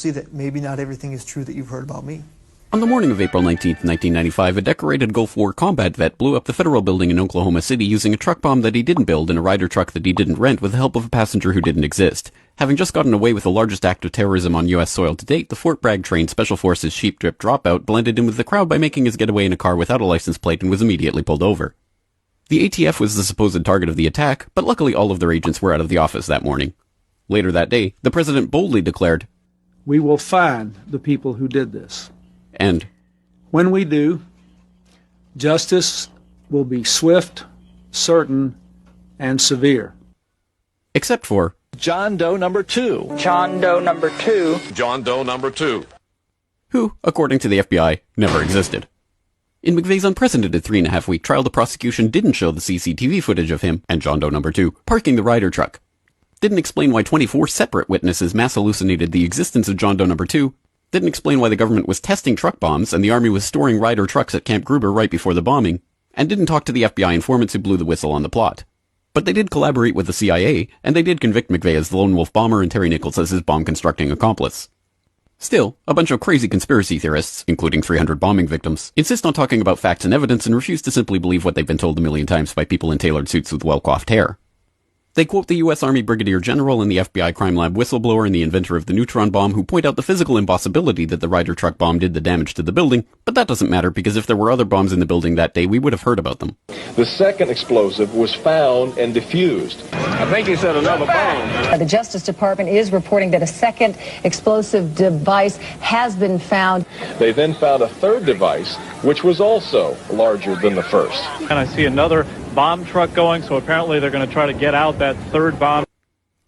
see that maybe not everything is true that you've heard about me. On the morning of April 19, 1995, a decorated Gulf War combat vet blew up the federal building in Oklahoma City using a truck bomb that he didn't build in a Ryder truck that he didn't rent with the help of a passenger who didn't exist. Having just gotten away with the largest act of terrorism on U.S. soil to date, the Fort Bragg-trained Special Forces Sheep Drip Dropout blended in with the crowd by making his getaway in a car without a license plate and was immediately pulled over. The ATF was the supposed target of the attack, but luckily all of their agents were out of the office that morning. Later that day, the president boldly declared, "We will find the people who did this. And when we do, justice will be swift, certain, and severe." Except for John Doe number 2. John Doe number 2. John Doe number 2. Who, according to the FBI, never existed. In McVeigh's unprecedented 3.5-week trial, the prosecution didn't show the CCTV footage of him and John Doe number 2 parking the Ryder truck. Didn't explain why 24 separate witnesses mass hallucinated the existence of John Doe number 2. Didn't explain why the government was testing truck bombs and the Army was storing Ryder trucks at Camp Gruber right before the bombing. And didn't talk to the FBI informants who blew the whistle on the plot. But they did collaborate with the CIA, and they did convict McVeigh as the lone wolf bomber and Terry Nichols as his bomb-constructing accomplice. Still, a bunch of crazy conspiracy theorists, including 300 bombing victims, insist on talking about facts and evidence and refuse to simply believe what they've been told a million times by people in tailored suits with well-coiffed hair. They quote the U.S. Army Brigadier General and the FBI crime lab whistleblower and the inventor of the neutron bomb who point out the physical impossibility that the Ryder truck bomb did the damage to the building, but that doesn't matter because if there were other bombs in the building that day, we would have heard about them. The second explosive was found and defused. I think he said another bomb. The Justice Department is reporting that a second explosive device has been found. They then found a third device, which was also larger than the first. And I see another bomb truck going, so apparently they're going to try to get out that third bomb.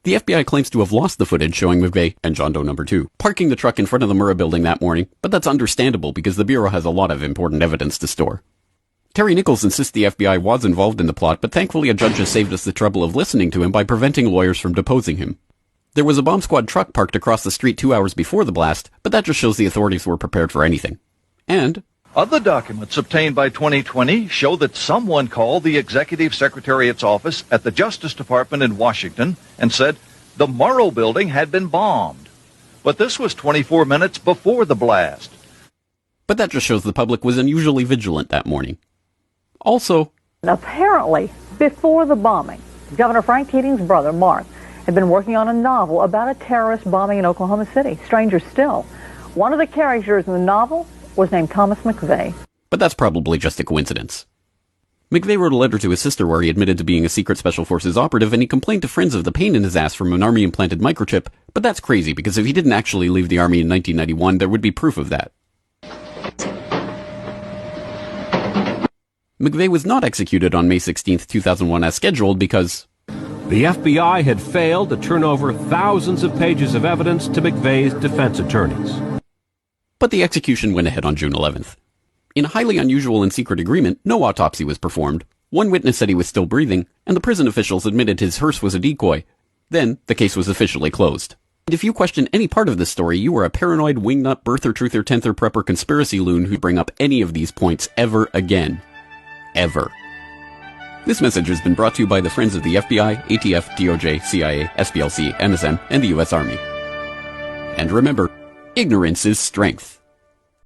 The FBI claims to have lost the footage showing McVeigh and John Doe number 2 parking the truck in front of the Murrah building that morning, but that's understandable because the Bureau has a lot of important evidence to store. Terry Nichols insists the FBI was involved in the plot, but thankfully a judge has saved us the trouble of listening to him by preventing lawyers from deposing him. There was a bomb squad truck parked across the street 2 hours before the blast, but that just shows the authorities were prepared for anything. And other documents obtained by 2020 show that someone called the Executive Secretariat's office at the Justice Department in Washington and said the Murrah building had been bombed. But this was 24 minutes before the blast. But that just shows the public was unusually vigilant that morning. Also, apparently, before the bombing, Governor Frank Keating's brother, Mark, had been working on a novel about a terrorist bombing in Oklahoma City. Stranger still, one of the characters in the novel was named Thomas McVeigh. But that's probably just a coincidence. McVeigh wrote a letter to his sister where he admitted to being a secret Special Forces operative, and he complained to friends of the pain in his ass from an Army-implanted microchip, but that's crazy because if he didn't actually leave the Army in 1991, there would be proof of that. McVeigh was not executed on May 16, 2001 as scheduled because the FBI had failed to turn over thousands of pages of evidence to McVeigh's defense attorneys. But the execution went ahead on June 11th. In a highly unusual and secret agreement, no autopsy was performed. One witness said he was still breathing, and the prison officials admitted his hearse was a decoy. Then, the case was officially closed. And if you question any part of this story, you are a paranoid, wingnut, birther, truther, tenther, prepper, conspiracy loon who'd bring up any of these points ever again. Ever. This message has been brought to you by the friends of the FBI, ATF, DOJ, CIA, SPLC, MSM, and the U.S. Army. And remember, ignorance is strength.